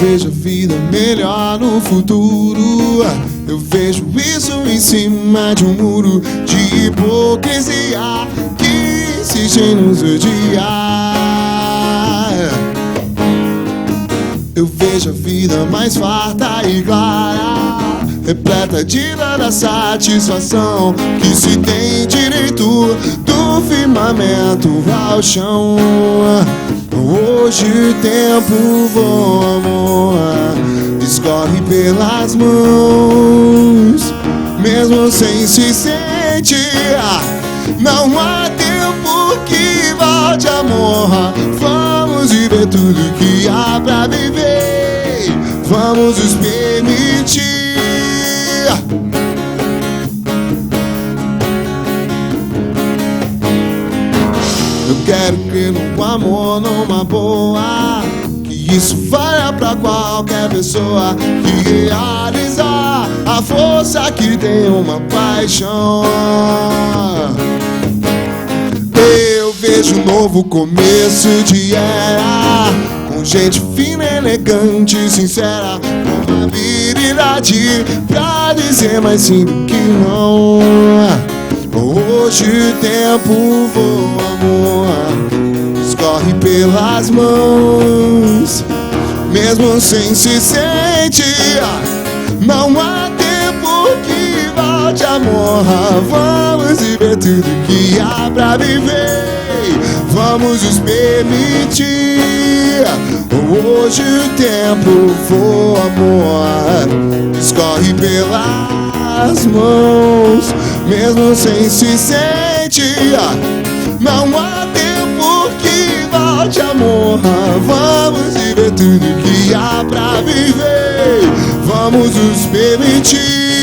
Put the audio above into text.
vejo a vida melhor no futuro. Eu vejo isso em cima de um muro de hipocrisia que insiste em nos odiar. Eu vejo a vida mais farta e clara, repleta de toda satisfação que se tem direito, do firmamento ao chão. Hoje o tempo voa, amor, escorre pelas mãos, mesmo sem se sentir. Não há tempo que volte, amor. Vamos viver tudo que há pra viver, vamos nos permitir. Eu quero crer no amor, numa boa, que isso valha pra qualquer pessoa que realizar a força que tem uma paixão. Eu vejo um novo começo de era, com gente fina, elegante, sincera, com habilidade pra dizer mais sim do que não. Hoje o tempo voa, amor, escorre pelas mãos, mesmo sem se sentir. Não há tempo que volte, amor. Vamos viver tudo que há pra viver, vamos nos permitir. Hoje o tempo voa, amor, escorre pelas mãos, mesmo sem se sentir. Não há tempo que volte, amor. Vamos viver tudo que há pra viver, vamos nos permitir.